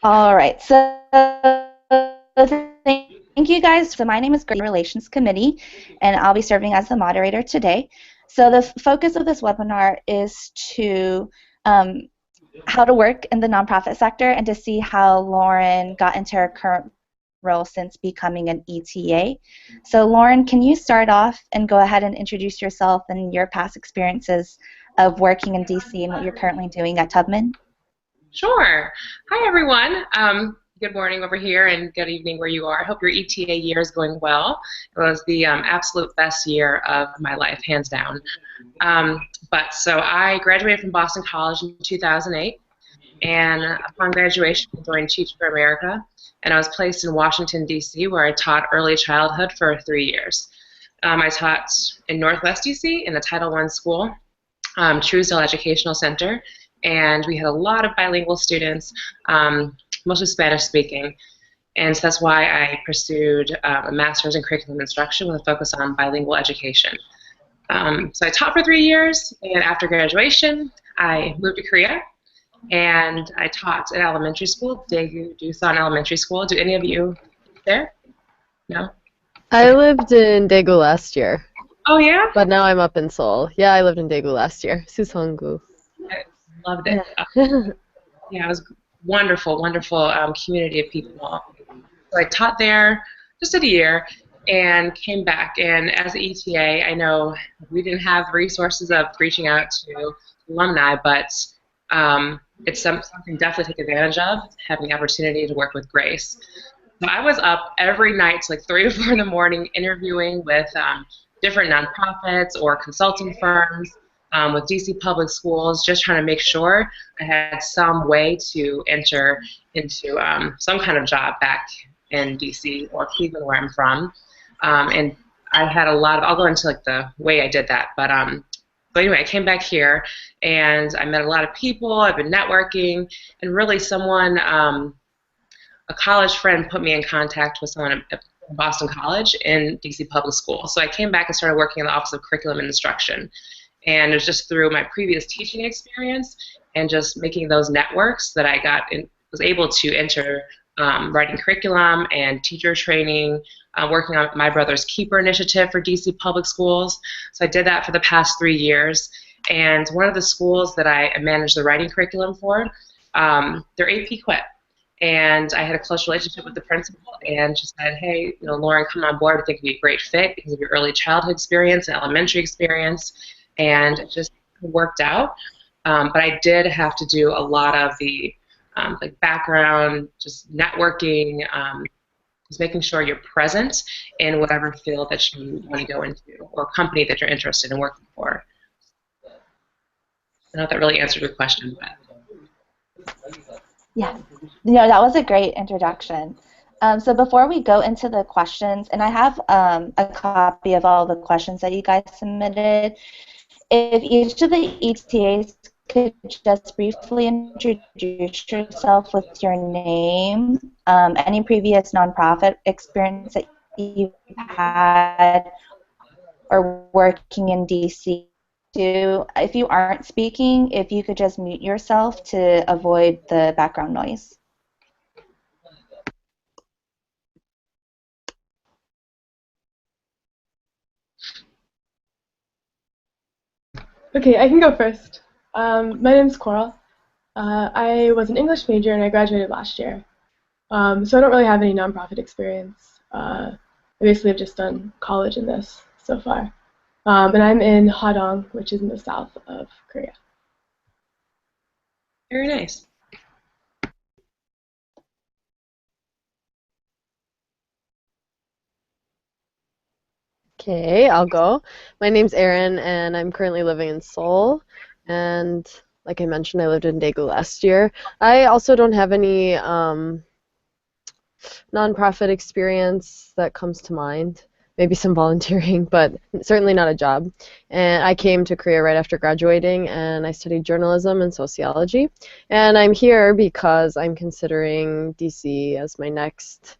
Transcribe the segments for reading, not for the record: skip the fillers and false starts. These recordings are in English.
All right, so thank you guys. So my name is Greg Relations Committee, and I'll be serving as the moderator today. So the focus of this webinar is to how to work in the nonprofit sector and to see how Lauren got into her current role since becoming an ETA. So Lauren, can you start off and go ahead and introduce yourself and your past experiences of working in DC and what you're currently doing at Tubman? Sure. Hi, everyone. Good morning over here and good evening where you are. I hope your ETA year is going well. It was the absolute best year of my life, hands down. So I graduated from Boston College in 2008, and upon graduation, I joined Teach for America, and I was placed in Washington, D.C., where I taught early childhood for 3 years. I taught in Northwest D.C. in the Title I school, Truesdale Educational Center, and we had a lot of bilingual students, mostly Spanish speaking, and so that's why I pursued a master's in curriculum instruction with a focus on bilingual education. So I taught for 3 years, and after graduation, I moved to Korea, and I taught at elementary school, Daegu Doosan Elementary School. Do any of you there? No? I lived in Daegu last year. Oh, yeah? But now I'm up in Seoul. Yeah, I lived in Daegu last year. Suseong-gu. I loved it. Yeah. Yeah, it was wonderful, wonderful community of people. So I taught there just a year and came back. And as an ETA, I know we didn't have the resources of reaching out to alumni, but it's something definitely to take advantage of, having the opportunity to work with Grace. So I was up every night to like 3 or 4 in the morning interviewing with different nonprofits or consulting firms, with DC public schools, just trying to make sure I had some way to enter into some kind of job back in DC or Cleveland, where I'm from. And I had a lot of, I'll go into like the way I did that, but anyway, I came back here and I met a lot of people. I've been networking, and really someone, a college friend put me in contact with someone at Boston College in DC public school. So I came back and started working in the Office of Curriculum and Instruction. And it was just through my previous teaching experience and just making those networks that I was able to enter writing curriculum and teacher training, working on my brother's Keeper initiative for DC public schools. So I did that for the past 3 years. And one of the schools that I managed the writing curriculum for, their AP quit. And I had a close relationship with the principal, and she said, hey, Lauren, come on board. I think you'd be a great fit because of your early childhood experience and elementary experience. And it just worked out. But I did have to do a lot of the like background, just networking, just making sure you're present in whatever field that you want to go into or company that you're interested in working for. I don't know if that really answered your question, but. Yeah, that was a great introduction. So before we go into the questions, and I have a copy of all the questions that you guys submitted, if each of the ETAs could just briefly introduce yourself with your name, any previous nonprofit experience that you've had, or working in DC. If you aren't speaking, if you could just mute yourself to avoid the background noise. Okay, I can go first. My name's Coral. I was an English major and I graduated last year. So I don't really have any nonprofit experience. I basically have just done college in this so far. And I'm in Hadong, which is in the south of Korea. Very nice. Okay, I'll go. My name's Erin, and I'm currently living in Seoul. And like I mentioned, I lived in Daegu last year. I also don't have any nonprofit experience that comes to mind. Maybe some volunteering, but certainly not a job. And I came to Korea right after graduating, and I studied journalism and sociology. And I'm here because I'm considering DC as my next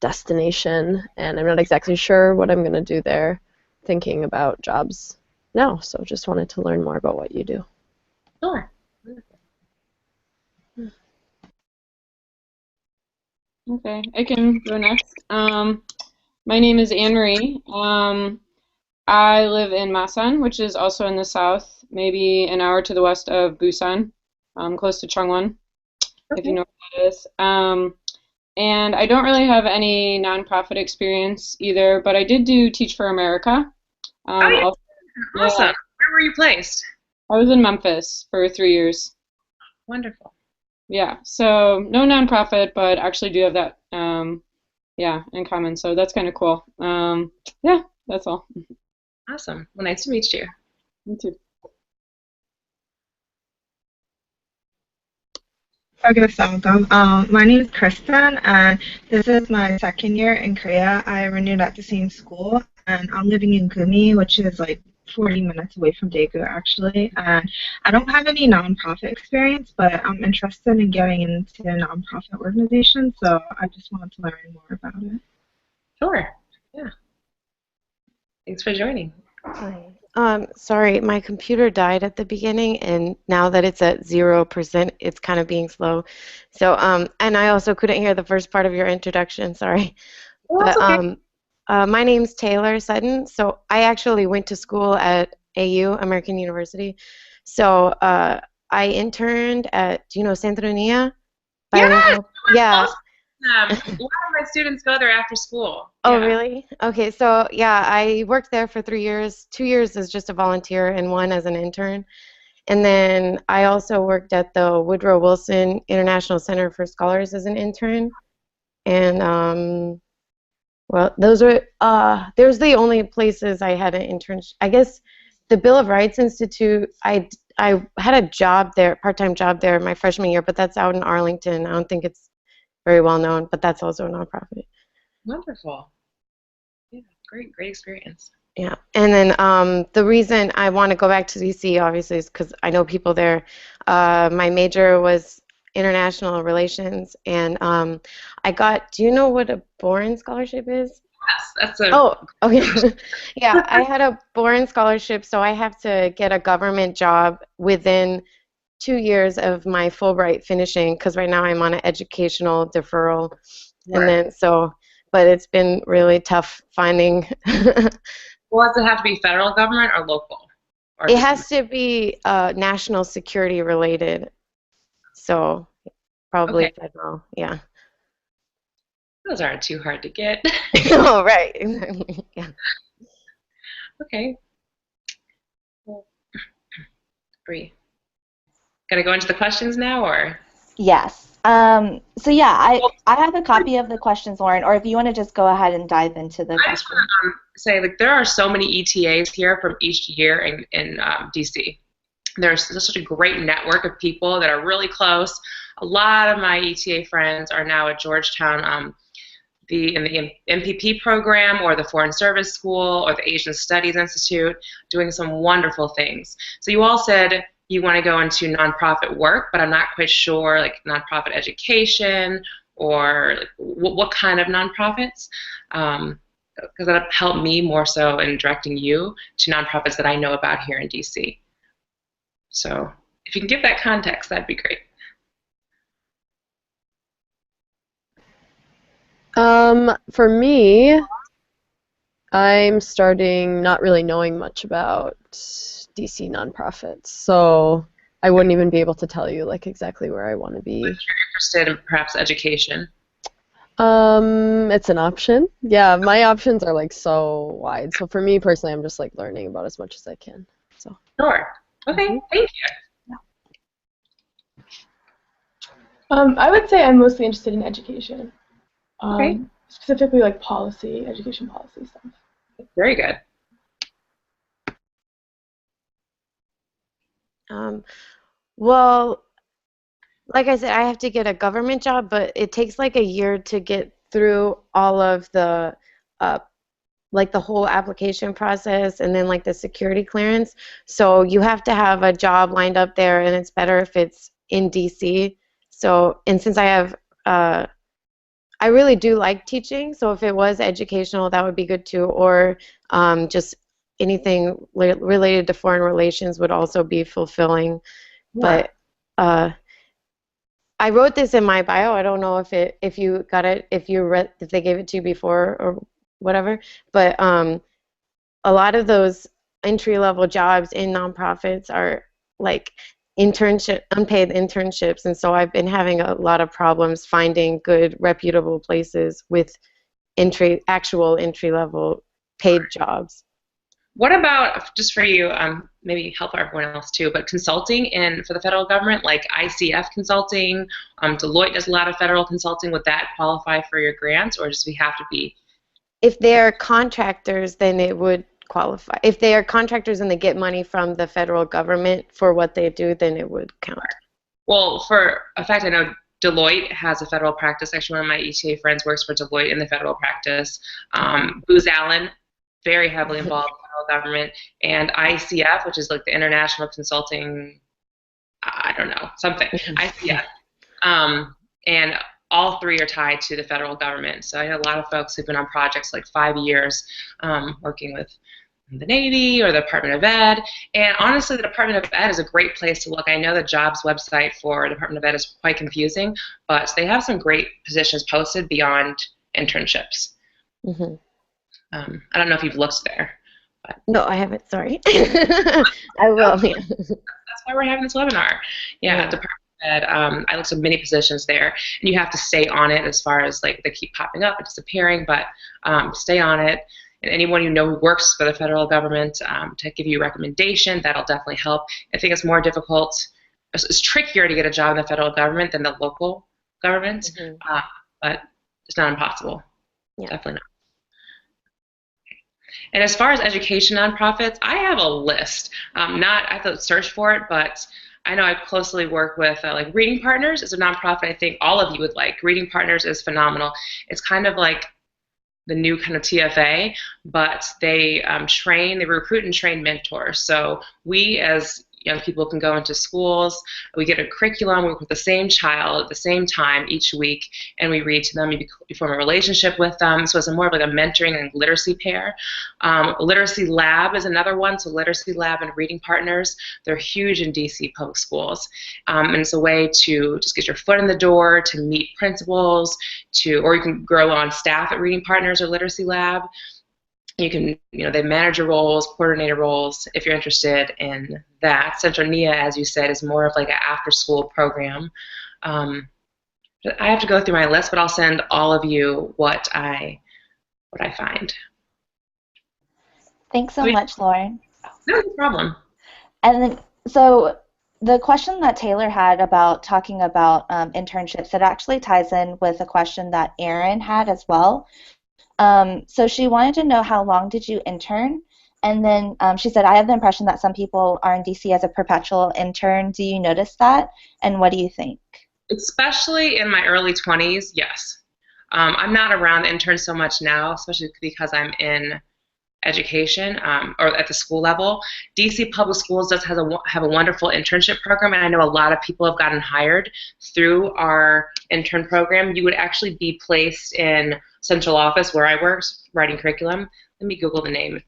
destination, and I'm not exactly sure what I'm going to do there, thinking about jobs now. So just wanted to learn more about what you do. Sure. Okay, I can go next. My name is Anne Marie. I live in Masan, which is also in the south, maybe an hour to the west of Busan, close to Changwon, if you Okay. know where that is. And I don't really have any nonprofit experience either, but I did do Teach for America. Oh, yeah. Also, yeah, Awesome. Where were you placed? I was in Memphis for 3 years. Wonderful. Yeah, so no nonprofit, but actually do have that, yeah, in common. So that's kind of cool. Yeah, that's all. Awesome. Well, nice to meet you. Me too. Okay, so my name is Kristen, and this is my second year in Korea. I renewed at the same school, and I'm living in Gumi, which is like 40 minutes away from Daegu, actually. And I don't have any nonprofit experience, but I'm interested in getting into a nonprofit organization, so I just wanted to learn more about it. Sure. Yeah. Thanks for joining. Hi. Sorry, my computer died at the beginning, and now that it's at 0%, it's kind of being slow. So, and I also couldn't hear the first part of your introduction, sorry. Well, that's But okay. my name's Taylor Sutton. So I actually went to school at AU, American University. So I interned at, do you know Santorini? Yes. Bilingual? Yeah. Awesome. A lot of my students go there after school. Oh, Yeah. really? Okay, so yeah, I worked there for 3 years. 2 years as just a volunteer and one as an intern. And then I also worked at the Woodrow Wilson International Center for Scholars as an intern. And well, those were there's the only places I had an internship. I guess the Bill of Rights Institute, I had a job there, part-time job there my freshman year, but that's out in Arlington. I don't think it's very well known, but that's also a nonprofit. Wonderful. Yeah. Great experience. Yeah, and then the reason I want to go back to DC obviously is because I know people there. My major was international relations, and I got. Do you know what a Boren scholarship is? Yes, that's a Oh, okay. Yeah, I had a Boren scholarship, so I have to get a government job within 2 years of my Fulbright finishing, because right now I'm on an educational deferral, and Sure. then so, but it's been really tough finding. Well, does it have to be federal government or local? Or It just has to be national security related, so probably okay. federal. Yeah. Those aren't too hard to get. Oh, right. Exactly. Yeah. Okay. Well, Bree, gonna go into the questions now, or? Yes. So yeah, I have a copy of the questions, Lauren, or if you want to just go ahead and dive into the I just questions. want to say, like, there are so many ETAs here from each year in DC. There's such a great network of people that are really close. A lot of my ETA friends are now at Georgetown, in the MPP program, or the Foreign Service School, or the Asian Studies Institute, doing some wonderful things. So you all said you want to go into nonprofit work, but I'm not quite sure, like nonprofit education, or like, what kind of nonprofits. Because that'll help me more so in directing you to nonprofits that I know about here in DC. So if you can give that context, that'd be great. For me, I'm starting not really knowing much about DC nonprofits, so I wouldn't even be able to tell you like exactly where I want to be. If you're interested in perhaps education. It's an option. Yeah, my options are like so wide. So for me personally, I'm just like learning about as much as I can. So. Sure. Okay, thank you. I would say I'm mostly interested in education. Okay. Specifically like policy, education policy stuff. Very good. Well, like I said, I have to get a government job, but it takes like a year to get through all of the like the whole application process and then like the security clearance. So you have to have a job lined up there, and it's better if it's in DC. So, and since I have I really do like teaching, so if it was educational, that would be good too, or just anything related to foreign relations would also be fulfilling. Yeah. But I wrote this in my bio. I don't know if you got it, if they gave it to you before or whatever, but a lot of those entry-level jobs in nonprofits are like unpaid internships, and so I've been having a lot of problems finding good, reputable places with actual entry-level paid jobs. What about, just for you, maybe help everyone else too, but consulting for the federal government, like ICF consulting, Deloitte does a lot of federal consulting. Would that qualify for your grants, or does we have to be? If they're contractors, then it would qualify. If they are contractors and they get money from the federal government for what they do, then it would count. Well, for a fact, I know Deloitte has a federal practice. Actually, one of my ETA friends works for Deloitte in the federal practice. Booz Allen, very heavily involved in the federal government, and ICF, which is like the International Consulting, I don't know, something, ICF. And all three are tied to the federal government. So I know a lot of folks who've been on projects like 5 years working with the Navy or the Department of Ed. And honestly, the Department of Ed is a great place to look. I know the jobs website for the Department of Ed is quite confusing, but they have some great positions posted beyond internships. Mm-hmm. I don't know if you've looked there. But. No, I haven't. Sorry. I will. Yeah. That's why we're having this webinar. Yeah. Department of Ed. I looked at many positions there, and you have to stay on it as far as like they keep popping up and disappearing, but stay on it. And anyone you know who works for the federal government to give you a recommendation, that'll definitely help. I think it's more difficult, it's trickier to get a job in the federal government than the local government, but it's not impossible. Yeah. Definitely not. And as far as education nonprofits, I have a list. I have to search for it, but I know I closely work with like Reading Partners is a nonprofit I think all of you would like. Reading Partners is phenomenal. It's kind of like the new kind of TFA, but they recruit and train mentors. So we as young people can go into schools, we get a curriculum, we work with the same child at the same time each week, and we read to them, you form a relationship with them. So it's more of like a mentoring and literacy pair. Literacy Lab is another one, so Literacy Lab and Reading Partners, they're huge in DC public schools. And it's a way to just get your foot in the door, to meet principals, or you can grow on staff at Reading Partners or Literacy Lab. You can, they manager roles, coordinator roles, if you're interested in that. Central NIA, as you said, is more of like an after-school program. I have to go through my list, but I'll send all of you what I find. Thanks so much, Lauren. No problem. And then, so the question that Taylor had about talking about internships, it actually ties in with a question that Erin had as well. So she wanted to know, how long did you intern? And then she said, I have the impression that some people are in DC as a perpetual intern. Do you notice that? And what do you think? Especially in my early 20s, yes. I'm not around interns so much now, especially because I'm in education or at the school level. DC Public Schools does have a wonderful internship program, and I know a lot of people have gotten hired through our intern program. You would actually be placed in central office where I work, writing curriculum. Let me Google the name.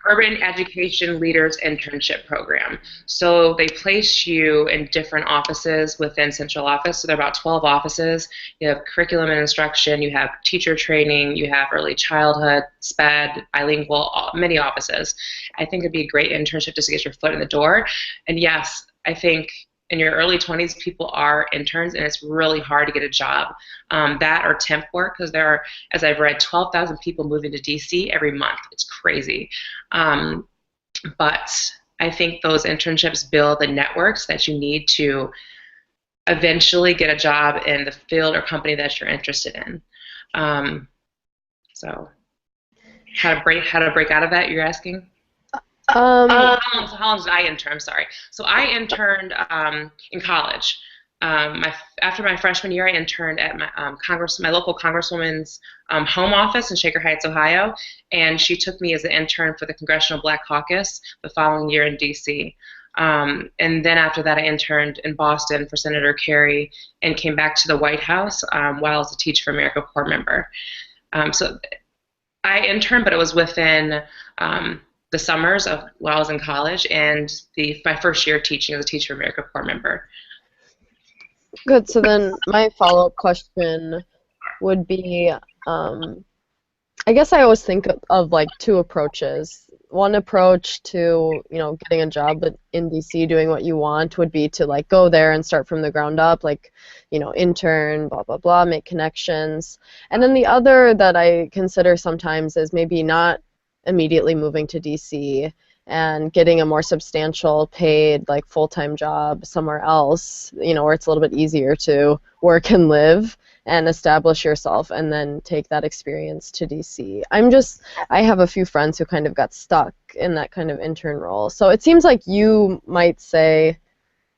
Urban Education Leaders Internship Program. So they place you in different offices within central office. So there are about 12 offices. You have curriculum and instruction, you have teacher training, you have early childhood, SPED, bilingual, many offices. I think it'd be a great internship just to get your foot in the door. And yes, I think in your early 20s, people are interns, and it's really hard to get a job. That or temp work, because there are, as I've read, 12,000 people moving to DC every month. It's crazy. But I think those internships build the networks that you need to eventually get a job in the field or company that you're interested in. So how to break out of that, you're asking? How long did I intern? I'm sorry. So I interned in college. After my freshman year, I interned at my local congresswoman's home office in Shaker Heights, Ohio, and she took me as an intern for the Congressional Black Caucus the following year in D.C. And then after that, I interned in Boston for Senator Kerry and came back to the White House while I was a Teach for America Corps member. So I interned, but it was within the summers of while I was in college, and my first year teaching as a Teach for America Corps member. Good. So then my follow-up question would be, I guess I always think of like two approaches. One approach to, getting a job in DC doing what you want would be to like go there and start from the ground up, like, intern, blah, blah, blah, make connections. And then the other that I consider sometimes is maybe not immediately moving to DC and getting a more substantial paid like full-time job somewhere else, where it's a little bit easier to work and live and establish yourself and then take that experience to DC. I have a few friends who kind of got stuck in that kind of intern role. So it seems like you might say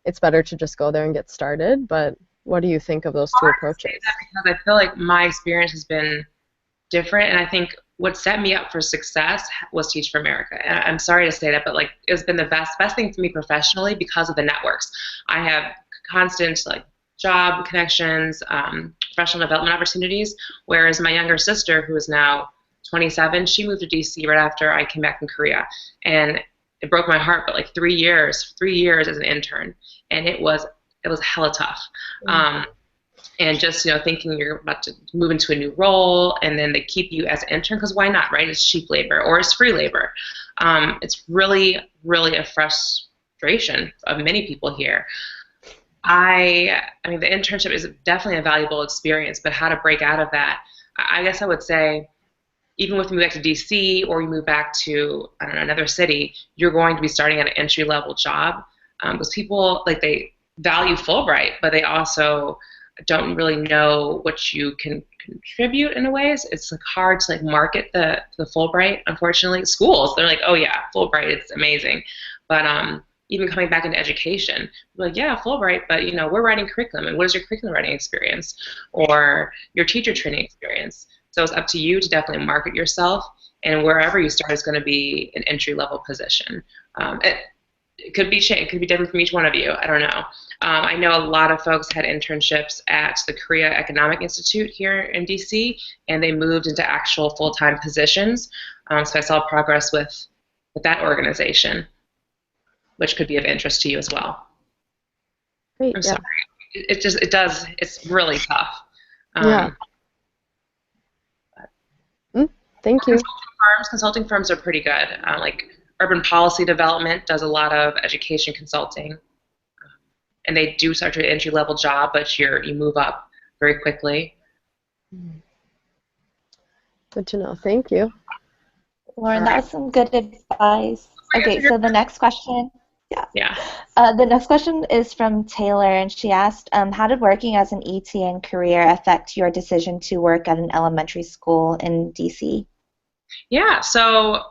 it's better to just go there and get started, but what do you think of those two approaches? I say that because I feel like my experience has been different, and I think what set me up for success was Teach for America. And I'm sorry to say that, but like it's been the best thing for me professionally because of the networks. I have constant like job connections, professional development opportunities, whereas my younger sister, who is now 27, she moved to DC right after I came back from Korea, and it broke my heart. But like 3 years as an intern, and it was hella tough. And just thinking you're about to move into a new role, and then they keep you as an intern because why not, right? It's cheap labor or it's free labor. It's really, really a frustration of many people here. I mean, the internship is definitely a valuable experience, but how to break out of that? I guess I would say, even if you move back to DC or you move back to, I don't know, another city, you're going to be starting at an entry-level job because people, like, they value Fulbright, but they also don't really know what you can contribute in a way. It's like hard to like market the Fulbright, unfortunately. Schools, they're like, oh yeah, Fulbright, it's amazing. But even coming back into education, like, yeah, Fulbright, but we're writing curriculum, and what is your curriculum writing experience or your teacher training experience? So it's up to you to definitely market yourself, and wherever you start is going to be an entry-level position. It could be changed. It could be different from each one of you. I don't know. I know a lot of folks had internships at the Korea Economic Institute here in DC, and they moved into actual full-time positions. So I saw progress with that organization, which could be of interest to you as well. Great. I'm sorry. It's really tough. Yeah. Thank you. Consulting firms are pretty good. Like Urban Policy Development does a lot of education consulting, and they do start your entry-level job, but you move up very quickly. Good to know. Thank you. Lauren, that was some good advice. Okay, so the next question. Yeah. The next question is from Taylor, and she asked, how did working as an ETA in Korea affect your decision to work at an elementary school in DC? Yeah, so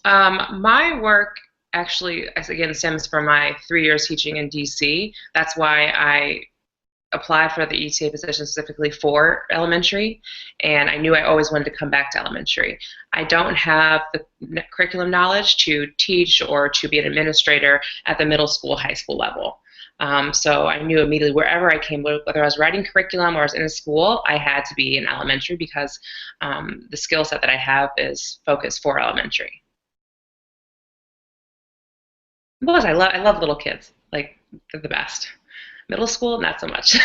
my work actually, again, stems from my 3 years teaching in DC. That's why I applied for the ETA position specifically for elementary, and I knew I always wanted to come back to elementary. I don't have the curriculum knowledge to teach or to be an administrator at the middle school, high school level. So I knew immediately wherever I came, whether I was writing curriculum or I was in a school, I had to be in elementary because the skill set that I have is focused for elementary. Plus, I love little kids. Like, they're the best. Middle school, not so much.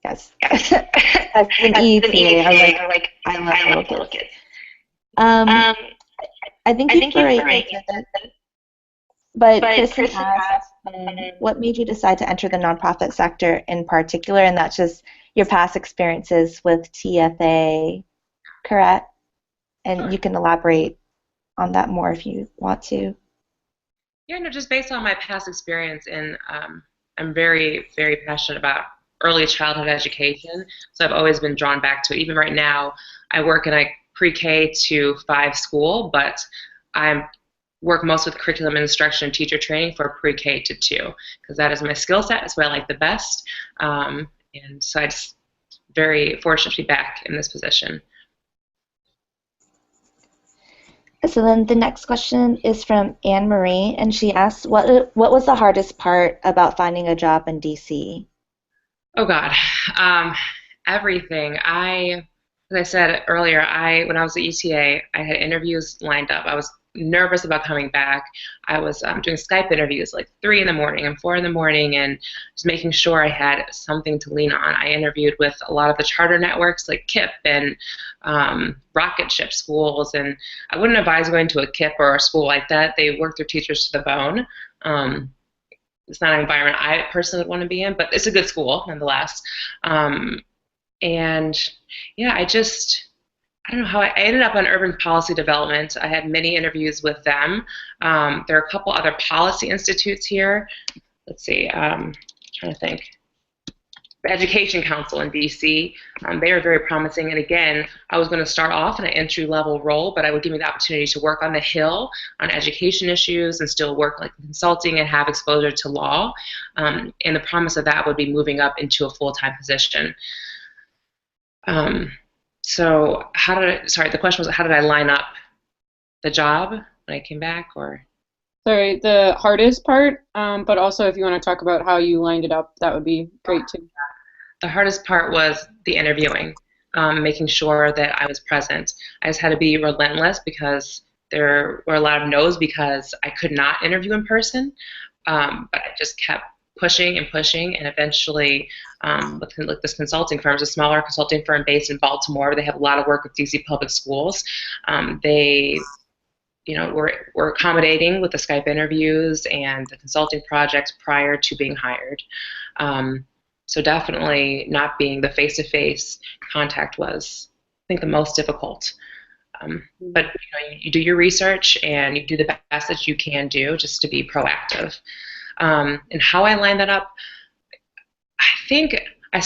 Yes. As an ETA, I love little kids. I think you've already answered that. But Kristen asked, what made you decide to enter the nonprofit sector in particular? And that's just your past experiences with TFA, correct? And you can elaborate on that more if you want to. Yeah, no, just based on my past experience, and I'm very, very passionate about early childhood education, so I've always been drawn back to it. Even right now, I work in a pre-K to 5 school, but I work most with curriculum instruction and teacher training for pre-K to 2, because that is my skill set. It's what I like the best, and so I'm just very fortunate to be back in this position. So then the next question is from Anne Marie, and she asks, what was the hardest part about finding a job in DC? Oh God, um, everything. As I said earlier, when I was at ETA, I had interviews lined up. I was nervous about coming back. I was doing Skype interviews like 3 in the morning and 4 in the morning, and just making sure I had something to lean on. I interviewed with a lot of the charter networks like KIP and rocket ship schools, and I wouldn't advise going to a KIP or a school like that. They work their teachers to the bone. It's not an environment I personally would want to be in, but it's a good school nonetheless. Um, and yeah, I don't know how I ended up on urban policy development. I had many interviews with them. There are a couple other policy institutes here. Let's see, trying to think. The Education Council in DC. They are very promising. And again, I was going to start off in an entry-level role, but I would give me the opportunity to work on the Hill on education issues and still work like consulting and have exposure to law. And the promise of that would be moving up into a full-time position. So sorry, the question was how did I line up the job when I came back, or? Sorry, the hardest part, but also if you want to talk about how you lined it up, that would be great too. The hardest part was the interviewing, making sure that I was present. I just had to be relentless because there were a lot of no's because I could not interview in person, but I just kept pushing and pushing, and eventually with this consulting firm, it's a smaller consulting firm based in Baltimore. They have a lot of work with DC public schools. They were accommodating with the Skype interviews and the consulting projects prior to being hired. So definitely not being the face-to-face contact was, I think, the most difficult. But you do your research and you do the best that you can do just to be proactive. And how I lined that up, I think I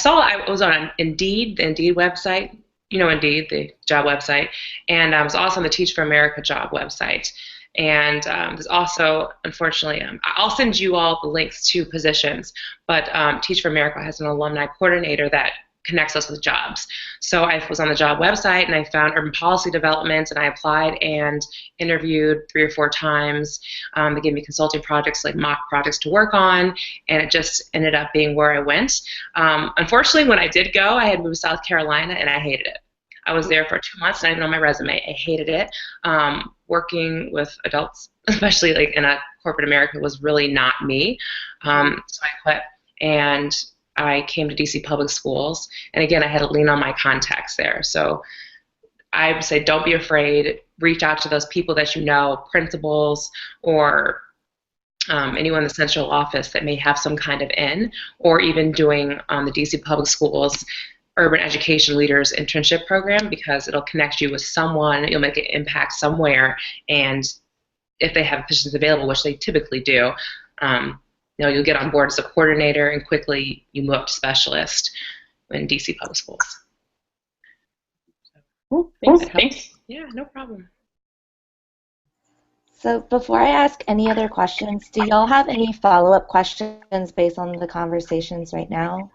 was on an Indeed, the Indeed website, Indeed, the job website, and I was also on the Teach for America job website. And there's also, unfortunately, I'll send you all the links to positions, but Teach for America has an alumni coordinator that connects us with jobs. So I was on the job website and I found urban policy development, and I applied and interviewed 3 or 4 times. They gave me consulting projects, like mock projects to work on, and it just ended up being where I went. Unfortunately, when I did go, I had moved to South Carolina and I hated it. I was there for 2 months, not even on my resume. I hated it. Working with adults, especially like in a corporate America, was really not me. So I quit, and I came to DC Public Schools. And again, I had to lean on my contacts there. So I would say don't be afraid. Reach out to those people that you know, principals or anyone in the central office that may have some kind of in, or even doing the DC Public Schools Urban Education Leaders Internship Program, because it'll connect you with someone, you'll make an impact somewhere, and if they have positions available, which they typically do, you'll get on board as a coordinator, and quickly you move up to specialist in DC Public Schools. Cool. Thanks. Yeah, no problem. So before I ask any other questions, do y'all have any follow-up questions based on the conversations right now?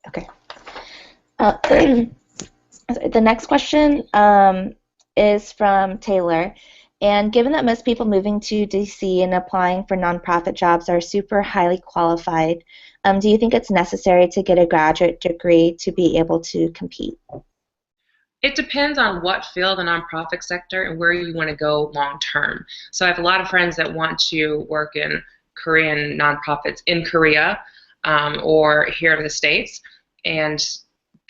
Okay. The next question is from Taylor. And given that most people moving to DC and applying for nonprofit jobs are super highly qualified, do you think it's necessary to get a graduate degree to be able to compete? It depends on what field, the nonprofit sector, and where you want to go long term. So I have a lot of friends that want to work in Korean nonprofits in Korea or here in the States, and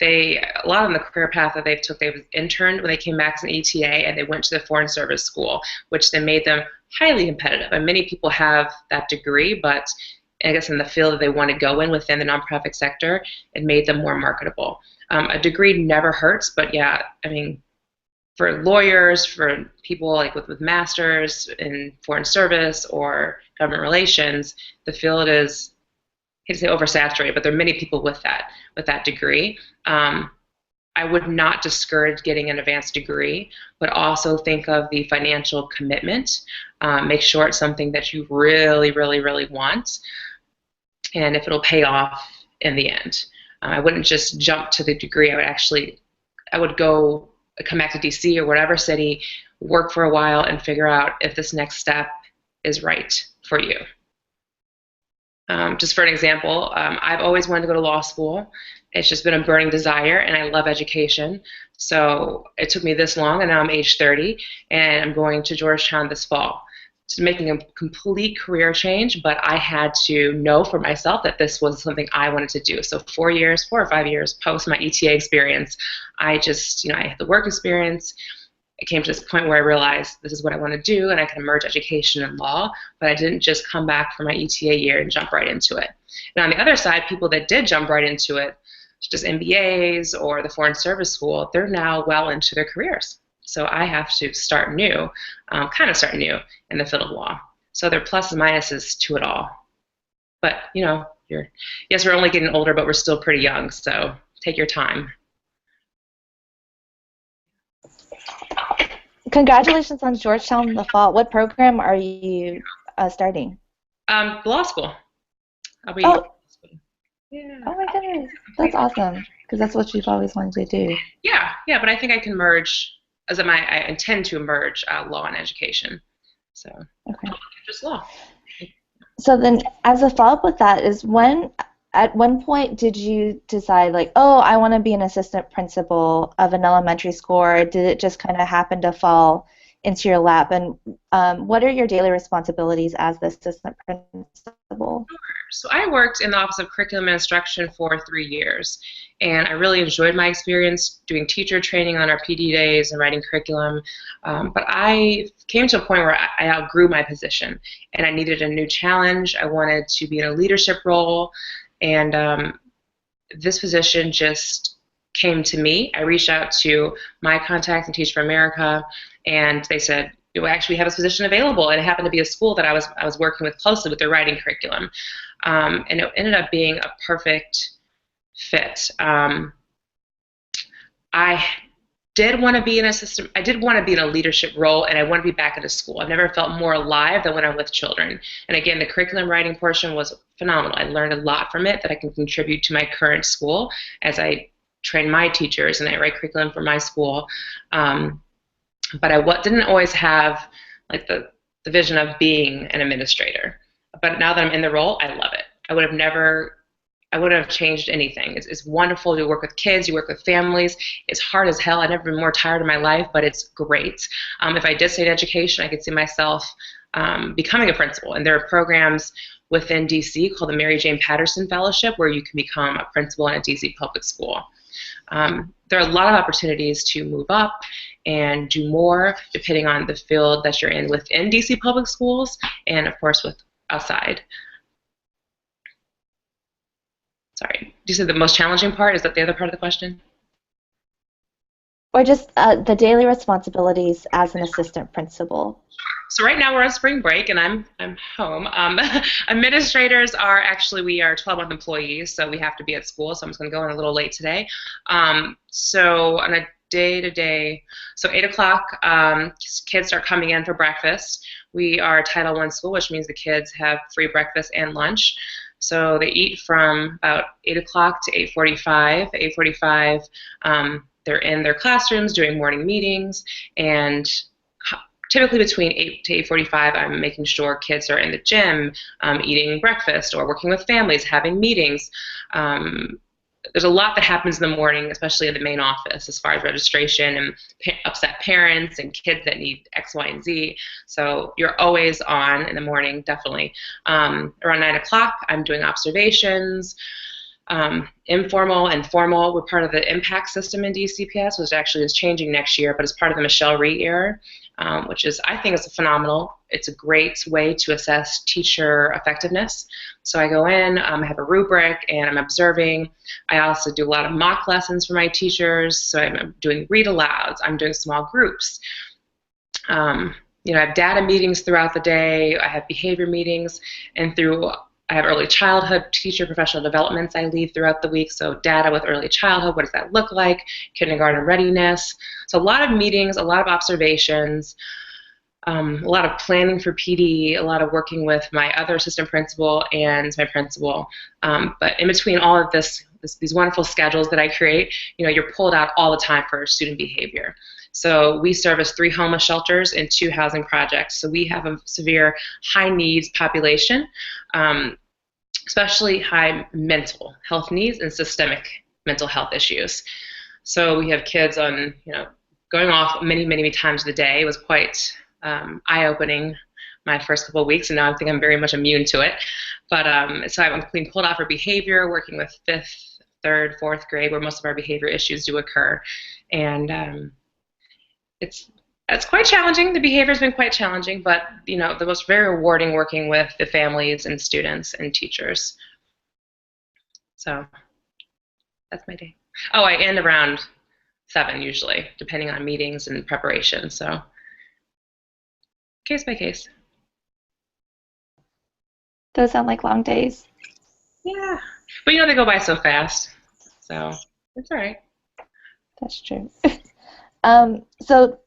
a lot of them, the career path that they've interned when they came back as an ETA, and they went to the Foreign Service School, which then made them highly competitive. And many people have that degree, but I guess in the field that they want to go in within the nonprofit sector, it made them more marketable. A degree never hurts, but yeah, I mean, for lawyers, for people like with masters in foreign service or government relations, the field is, I hate to say oversaturated, but there are many people with that degree. I would not discourage getting an advanced degree, but also think of the financial commitment. Make sure it's something that you really, really, really want, and if it'll pay off in the end. I wouldn't just jump to the degree. I would go come back to DC or whatever city, work for a while, and figure out if this next step is right for you. Just for an example, I've always wanted to go to law school. It's just been a burning desire, and I love education. So it took me this long, and now I'm age 30, and I'm going to Georgetown this fall. It's making a complete career change, but I had to know for myself that this was something I wanted to do. So 4 or 5 years post my ETA experience, I just, I had the work experience. It came to this point where I realized this is what I want to do, and I can merge education and law, but I didn't just come back from my ETA year and jump right into it. And on the other side, people that did jump right into it, just MBAs or the Foreign Service School, they're now well into their careers. So I have to start new, start new in the field of law. So there are pluses and minuses to it all. But, yes, we're only getting older, but we're still pretty young, so take your time. Congratulations on Georgetown in the fall. What program are you starting? Law school. I'll be. Yeah. Oh my goodness, that's awesome. Because that's what you've always wanted to do. Yeah, but I think I can merge, I intend to merge law and education. So. Okay. Just law. So then, as a follow-up with that, at one point did you decide, like, oh, I want to be an assistant principal of an elementary school, or did it just kind of happen to fall into your lap? And what are your daily responsibilities as the assistant principal? So I worked in the Office of Curriculum and Instruction for 3 years, and I really enjoyed my experience doing teacher training on our PD days and writing curriculum, but I came to a point where I outgrew my position, and I needed a new challenge. I wanted to be in a leadership role, and this position just came to me. I reached out to my contact in Teach for America, and they said, we actually have this position available, and it happened to be a school that I was working with closely with their writing curriculum, and it ended up being a perfect fit. I did want to be an assistant. I did want to be in a leadership role, and I want to be back at a school. I've never felt more alive than when I'm with children. And again, the curriculum writing portion was phenomenal. I learned a lot from it that I can contribute to my current school as I train my teachers and I write curriculum for my school. But I didn't always have like the vision of being an administrator. But now that I'm in the role, I love it. I wouldn't have changed anything. It's wonderful to work with kids, you work with families. It's hard as hell. I've never been more tired in my life, but it's great. If I did stay in education, I could see myself becoming a principal. And there are programs within DC called the Mary Jane Patterson Fellowship where you can become a principal in a DC public school. There are a lot of opportunities to move up and do more depending on the field that you're in within DC public schools and, of course, with outside. Sorry, you said the most challenging part? Is that the other part of the question? Or just the daily responsibilities as an assistant principal. So right now we're on spring break and I'm home. Administrators are we are 12-month employees, so we have to be at school, so I'm just going to go in a little late today. So on a day-to-day, so 8 o'clock, kids start coming in for breakfast. We are a Title I school, which means the kids have free breakfast and lunch. So they eat from about 8 o'clock to 8:45. At 8:45, they're in their classrooms doing morning meetings, and typically between 8 to 8:45, I'm making sure kids are in the gym, eating breakfast, or working with families, having meetings. There's a lot that happens in the morning, especially in the main office, as far as registration and upset parents and kids that need X, Y, and Z. So you're always on in the morning, definitely. Around 9 o'clock, I'm doing observations, informal and formal. We're part of the impact system in DCPS, which actually is changing next year, but it's part of the Michelle Rhee era, which is, I think, is phenomenal. It's a great way to assess teacher effectiveness. So I go in, I have a rubric, and I'm observing. I also do a lot of mock lessons for my teachers. So I'm doing read alouds. I'm doing small groups. I have data meetings throughout the day. I have behavior meetings, and I have early childhood teacher professional developments I lead throughout the week. So data with early childhood, what does that look like? Kindergarten readiness. So a lot of meetings, a lot of observations, a lot of planning for PD, a lot of working with my other assistant principal and my principal. But in between all of these wonderful schedules that I create, you're pulled out all the time for student behavior. So we service 3 homeless shelters and 2 housing projects. So we have a severe high needs population. especially high mental health needs and systemic mental health issues. So we have kids on, going off many times a day. It was quite eye-opening my first couple of weeks, and now I think I'm very much immune to it. But so I'm being pulled out for behavior, working with 5th, 3rd, 4th grade, where most of our behavior issues do occur, and it's quite challenging. The behavior's been quite challenging, but the most very rewarding working with the families and students and teachers. So that's my day. Oh, I end around 7 usually, depending on meetings and preparation. So case by case. Those sound like long days. Yeah, but they go by so fast. So it's all right. That's true. So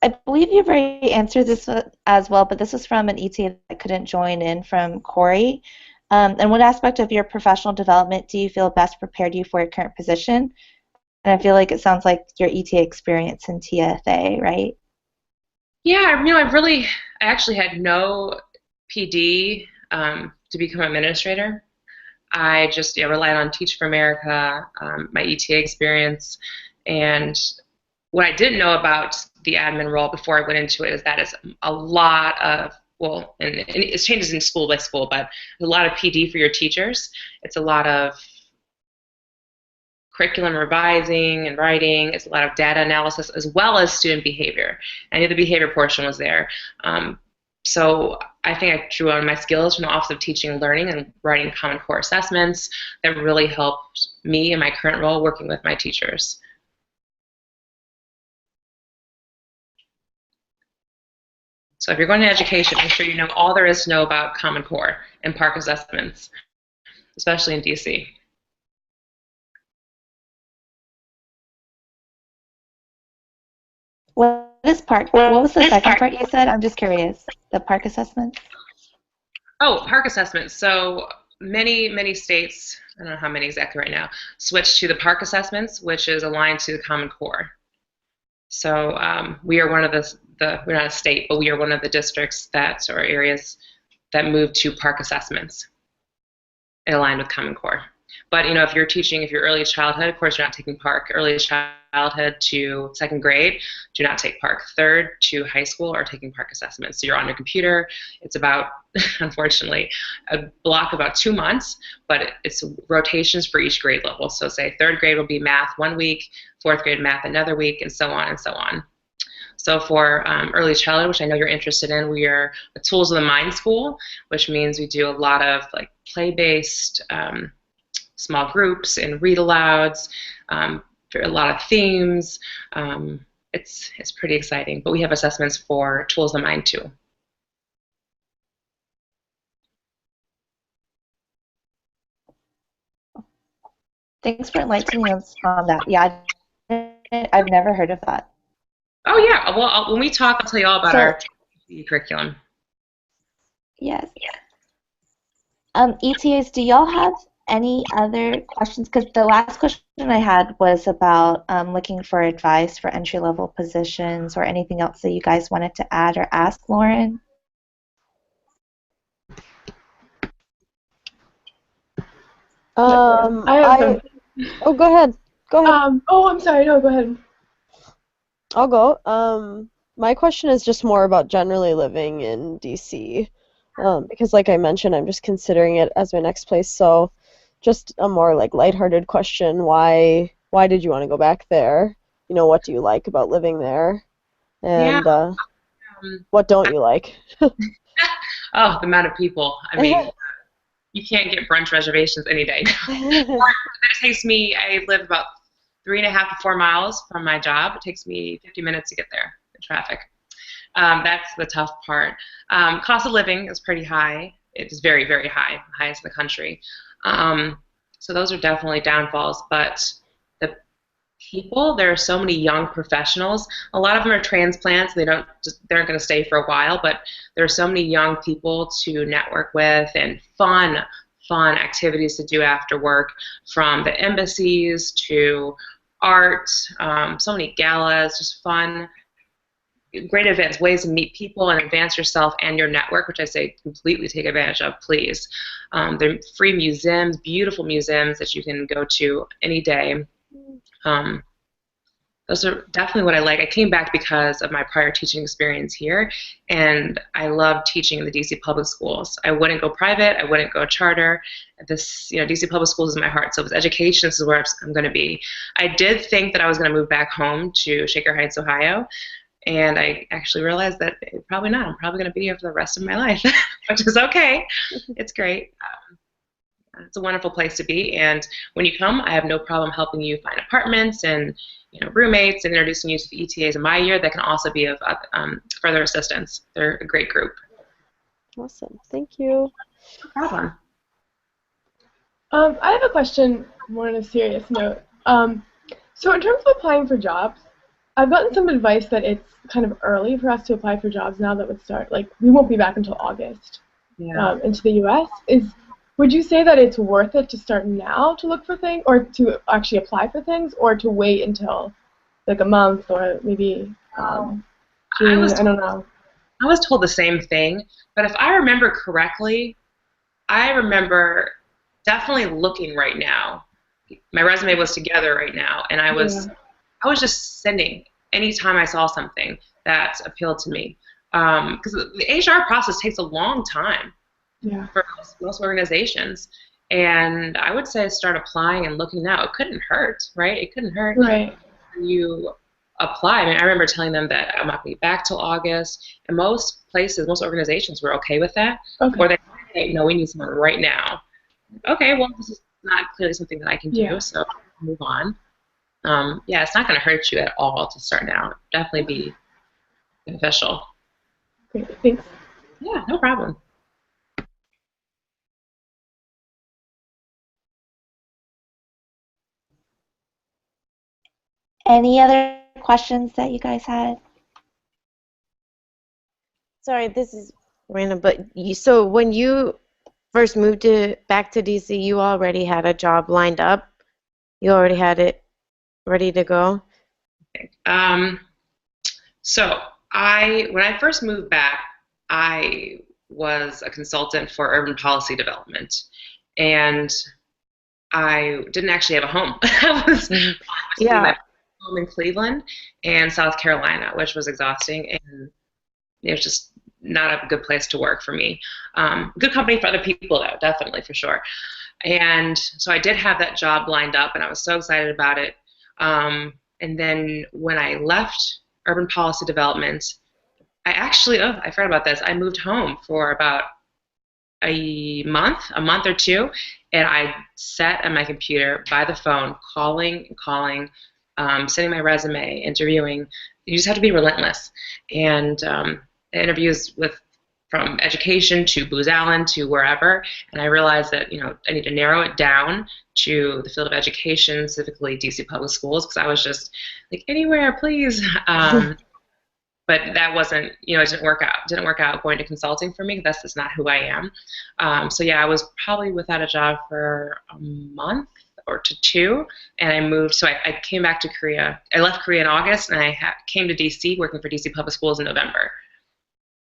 I believe you've already answered this as well, but this was from an ETA that couldn't join in from Corey. And what aspect of your professional development do you feel best prepared you for your current position? And I feel like it sounds like your ETA experience in TFA, right? Yeah, I actually had no PD to become an administrator. I just relied on Teach for America, my ETA experience, and what I didn't know about the admin role before I went into it is that it's a lot of, and it changes in school by school, but a lot of PD for your teachers. It's a lot of curriculum revising and writing. It's a lot of data analysis as well as student behavior. I knew the behavior portion was there. So I think I drew on my skills from the Office of Teaching and Learning and writing Common Core assessments that really helped me in my current role working with my teachers. So if you're going to education, make sure you know all there is to know about Common Core and PARCC assessments, especially in DC. What is PARCC? What was the second part you said? I'm just curious. The PARCC assessment? Oh, PARCC assessments. So many states, I don't know how many exactly right now, switched to the PARCC assessments, which is aligned to the Common Core. So we are one of we're not a state, but we are one of the districts or areas that moved to PARCC assessments and aligned with Common Core. But if you're teaching, if you're early childhood, of course you're not taking PARCC. Early childhood to 2nd grade, do not take PARCC. 3rd to high school are taking PARCC assessments. So you're on your computer. It's about, unfortunately, a block about 2 months, but it's rotations for each grade level. So say 3rd grade will be math 1 week, 4th grade math another week, and so on and so on. So for early childhood, which I know you're interested in, we are a Tools of the Mind school, which means we do a lot of play-based small groups and read-alouds, a lot of themes. It's pretty exciting, but we have assessments for Tools of the Mind too. Thanks for enlightening us on that. Yeah, I've never heard of that. Oh yeah, well when we talk, I'll tell you all about our curriculum. Yes. ETAs, do y'all have any other questions? Because the last question I had was about looking for advice for entry-level positions or anything else that you guys wanted to add or ask Lauren. Oh, go ahead. Go ahead. I'm sorry. No, go ahead. I'll go. My question is just more about generally living in DC, because like I mentioned, I'm just considering it as my next place. So, just a more lighthearted question: Why did you want to go back there? What do you like about living there, and what don't you like? Oh, the amount of people. I mean, you can't get brunch reservations any day. It takes me. I live about 3.5 to 4 miles from my job. It takes me 50 minutes to get there in traffic. That's the tough part. Cost of living is pretty high. It is very, very high, highest in the country. So those are definitely downfalls. But the people, there are so many young professionals. A lot of them are transplants. They aren't going to stay for a while. But there are so many young people to network with and fun activities to do after work, from the embassies to art, so many galas, just fun great events, ways to meet people and advance yourself and your network, which I say completely take advantage of, please. There are free museums, beautiful museums that you can go to any day. Those are definitely what I like. I came back because of my prior teaching experience here, and I love teaching in the DC public schools. I wouldn't go private. I wouldn't go charter. This, DC public schools is my heart. So if it's education, this is where I'm going to be. I did think that I was going to move back home to Shaker Heights, Ohio, and I actually realized that probably not. I'm probably going to be here for the rest of my life, which is okay. It's great. It's a wonderful place to be, and when you come, I have no problem helping you find apartments and roommates and introducing you to the ETAs in my year that can also be of further assistance. They're a great group. Awesome. Thank you. No problem. I have a question more on a serious note. So in terms of applying for jobs, I've gotten some advice that it's kind of early for us to apply for jobs now that would start. Like, we won't be back until August into the U.S. Would you say that it's worth it to start now to look for things, or to actually apply for things, or to wait until like a month or maybe June? I don't know. I was told the same thing, but if I remember correctly, I remember definitely looking right now. My resume was together right now, and I was just sending anytime I saw something that appealed to me. Because the HR process takes a long time. For most organizations, and I would say start applying and looking now. It couldn't hurt, right? It couldn't hurt. Right. You apply. I mean, I remember telling them that I'm not going to be back till August, and most places, most organizations were okay with that. Okay. Or they say, no, we need someone right now. Okay, well, this is not clearly something that I can do, so move on. It's not going to hurt you at all to start now. Definitely be beneficial. Great, thanks. Yeah, no problem. Any other questions that you guys had? Sorry, this is random, but so when you first moved back to DC, you already had a job lined up? You already had it ready to go? Okay. So when I first moved back, I was a consultant for urban policy development, and I didn't actually have a home. I was my home in Cleveland and South Carolina, which was exhausting, and it was just not a good place to work for me. Good company for other people, though, definitely, for sure. And so I did have that job lined up, and I was so excited about it. And then when I left urban policy development, I actually, I forgot about this, I moved home for about a month or two, and I sat at my computer by the phone calling, sending my resume, interviewing. You just have to be relentless. And interviews from education to Booz Allen to wherever, and I realized that I need to narrow it down to the field of education, specifically DC public schools, because I was just like, anywhere, please. But that wasn't, it didn't work out. Didn't work out going to consulting for me. That's just not who I am. So yeah, I was probably without a job for a month or two, and I moved. So I came back to Korea. I left Korea in August, and I came to DC, working for DC public schools in November.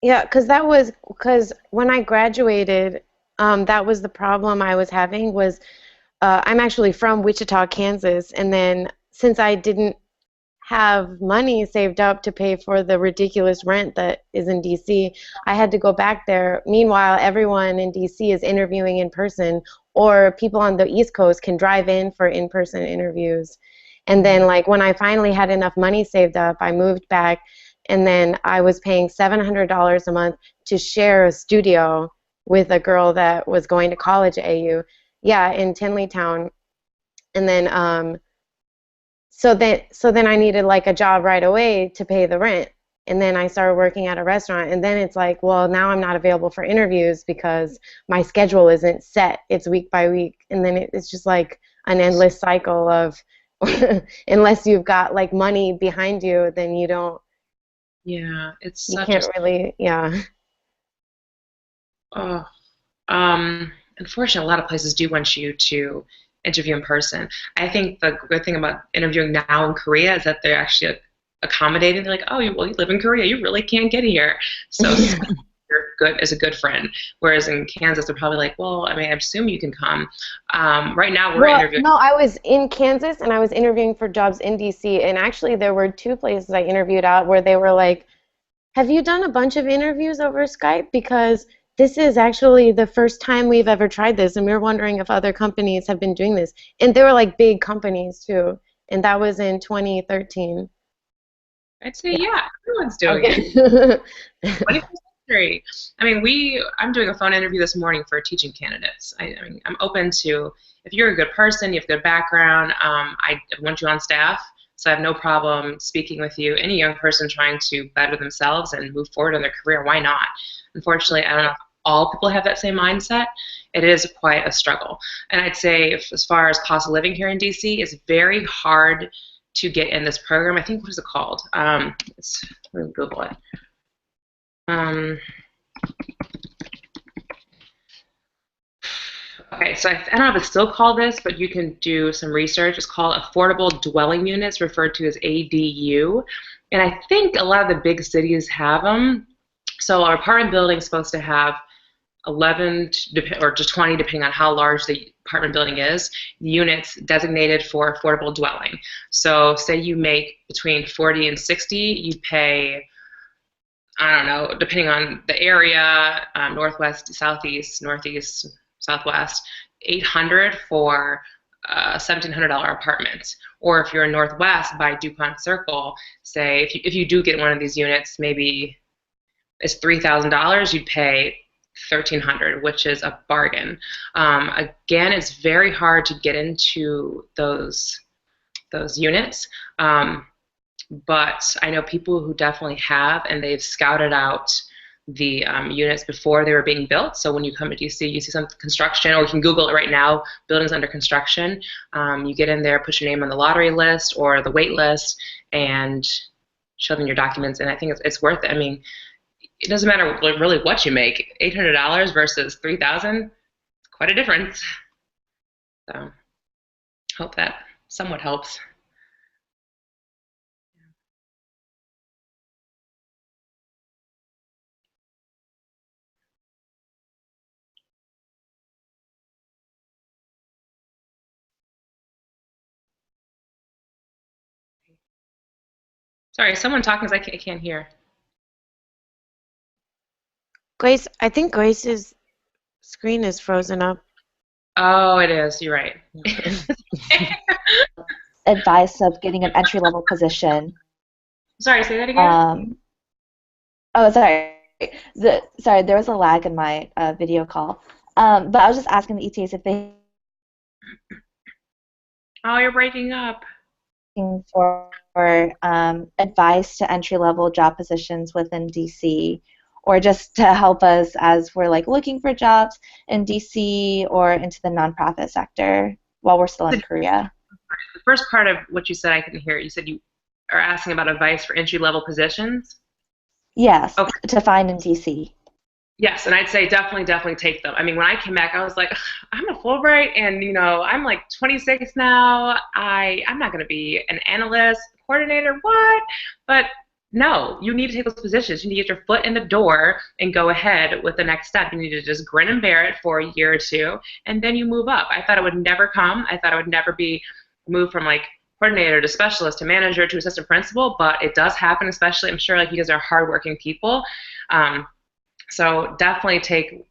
Yeah, because when I graduated, that was the problem I was having. Was I'm actually from Wichita, Kansas, and then since I didn't have money saved up to pay for the ridiculous rent that is in DC, I had to go back there. Meanwhile, everyone in DC is interviewing in person, or people on the East Coast can drive in for in-person interviews. And then, like, when I finally had enough money saved up, I moved back, and then I was paying $700 a month to share a studio with a girl that was going to college at AU, in Tinleytown. And then so then I needed like a job right away to pay the rent, and then I started working at a restaurant, and then it's like, well, now I'm not available for interviews because my schedule isn't set. It's week by week, and then it's just like an endless cycle of unless you've got like money behind you, then you don't. Yeah, it's you such can't really. Oh, unfortunately, a lot of places do want you to interview in person. I think the good thing about interviewing now in Korea is that they're actually accommodating. They're like, oh, well, you live in Korea, you really can't get here. So you're good as a good friend. Whereas in Kansas, they're probably like, well, I mean, I assume you can come. Right now, we're interviewing. No, I was in Kansas and I was interviewing for jobs in DC, and actually there were 2 places I interviewed at where they were like, have you done a bunch of interviews over Skype? Because this is actually the first time we've ever tried this, and we're wondering if other companies have been doing this. And they were like big companies too, and that was in 2013. I'd say, yeah, everyone's doing Okay. it. 21st century. I mean, I'm doing a phone interview this morning for teaching candidates. I mean, I'm open to, if you're a good person, you have good background, I want you on staff, so I have no problem speaking with you. Any young person trying to better themselves and move forward in their career, why not? Unfortunately, I don't know if all people have that same mindset. It is quite a struggle. And I'd say, as far as cost of living here in DC, it's very hard to get in this program. I think, what is it called? Let me Google it. Okay, so I don't know if it's still called this, but you can do some research. It's called Affordable Dwelling Units, referred to as ADU. And I think a lot of the big cities have them. So our apartment building is supposed to have 11 or to 20, depending on how large the apartment building is, units designated for affordable dwelling. So say you make between 40 and 60, you pay, I don't know, depending on the area, northwest, southeast, northeast, southwest, $800 for a $1,700 apartment. Or if you're in Northwest by DuPont Circle, say if you do get one of these units, maybe it's $3,000, you'd pay $1,300, which is a bargain. Again, it's very hard to get into those units, but I know people who definitely have, and they've scouted out the units before they were being built. So when you come to DC, you see some construction, or you can Google it right now, buildings under construction. You get in there, put your name on the lottery list or the wait list, and show them your documents, and I think it's worth it. I mean, it doesn't matter really what you make. $800 versus $3,000, quite a difference. So, hope that somewhat helps. Sorry, someone talking because I can't hear. Grace, I think Grace's screen is frozen up. Oh, it is. You're right. Advice of getting an entry-level position. Sorry, say that again. Oh, sorry. Sorry, there was a lag in my video call. But I was just asking the ETAs if they Oh, you're breaking up. for advice to entry-level job positions within DC, or just to help us as we're like looking for jobs in DC or into the nonprofit sector while we're still in Korea. The first part of what you said, I couldn't hear. You said you are asking about advice for entry-level positions? Yes, okay. To find in DC. Yes, and I'd say definitely take them. I mean, when I came back, I was like, I'm a Fulbright, and I'm like 26 now. I'm not going to be an analyst, coordinator, what? But no, you need to take those positions. You need to get your foot in the door and go ahead with the next step. You need to just grin and bear it for a year or two, and then you move up. I thought it would never come. I thought it would never be moved from like coordinator to specialist to manager to assistant principal, but it does happen, especially, I'm sure, like, you guys are hardworking people. So definitely take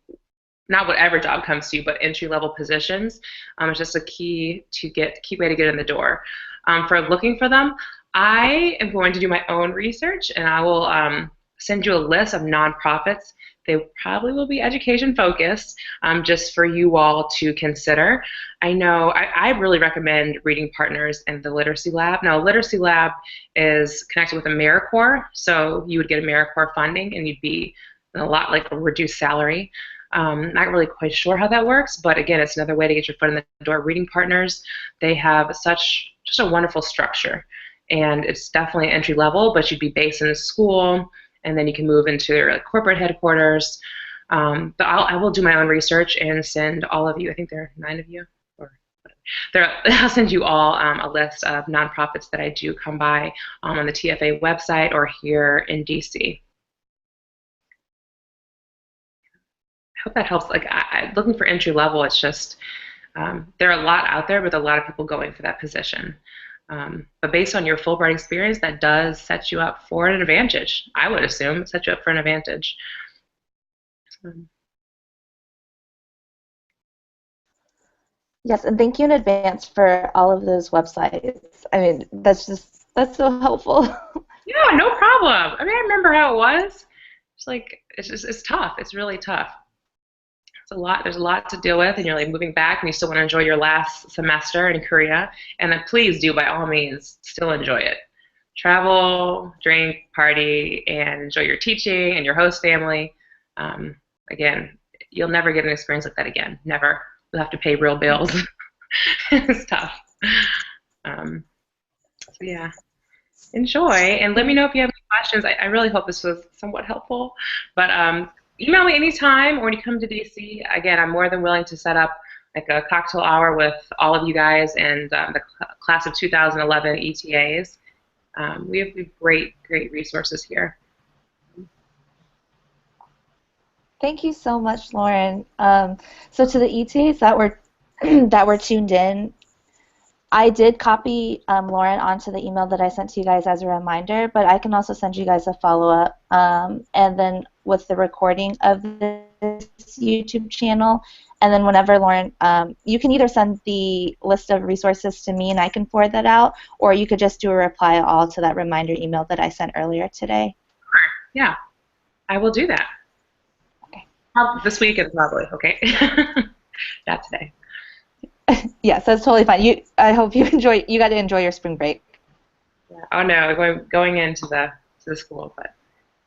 not whatever job comes to you, but entry-level positions. It's just a key way to get in the door. For looking for them, I am going to do my own research, and I will send you a list of nonprofits. They probably will be education-focused, just for you all to consider. I know I really recommend Reading Partners and the Literacy Lab. Now, Literacy Lab is connected with AmeriCorps, so you would get AmeriCorps funding, and you'd be a lot like a reduced salary. Not really quite sure how that works, but again, it's another way to get your foot in the door. Reading Partners, they have just a wonderful structure, and it's definitely entry level, but you'd be based in a school, and then you can move into their corporate headquarters. But I will do my own research and send all of you, I think there are 9 of you, or I'll send you all a list of nonprofits that I do come by on the TFA website or here in DC. I hope that helps. Like, looking for entry level, it's just there are a lot out there, with a lot of people going for that position. But based on your Fulbright experience, that does set you up for an advantage. I would assume set you up for an advantage. Yes, and thank you in advance for all of those websites. I mean, that's so helpful. Yeah, no problem. I mean, I remember how it was. It's like it's tough. It's really tough. It's a lot. There's a lot to deal with, and you're like moving back, and you still want to enjoy your last semester in Korea. And then please do, by all means, still enjoy it. Travel, drink, party, and enjoy your teaching and your host family. Again, you'll never get an experience like that again. Never. You'll have to pay real bills. It's tough. So yeah, enjoy, and let me know if you have any questions. I really hope this was somewhat helpful. But email me anytime, or when you come to DC. Again, I'm more than willing to set up like a cocktail hour with all of you guys and the class of 2011 ETAs. We have great resources here. Thank you so much, Lauren. So to the ETAs that were that were tuned in, I did copy Lauren onto the email that I sent to you guys as a reminder, but I can also send you guys a follow-up, and then with the recording of this YouTube channel, and then whenever Lauren, you can either send the list of resources to me and I can forward that out, or you could just do a reply all to that reminder email that I sent earlier today. Yeah, I will do that. Okay. This weekend probably, okay? Not today. Yes, that's totally fine. I hope you got to enjoy your spring break. Yeah. Oh no, going into the school, but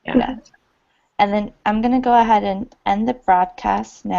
yeah. And then I'm gonna go ahead and end the broadcast now.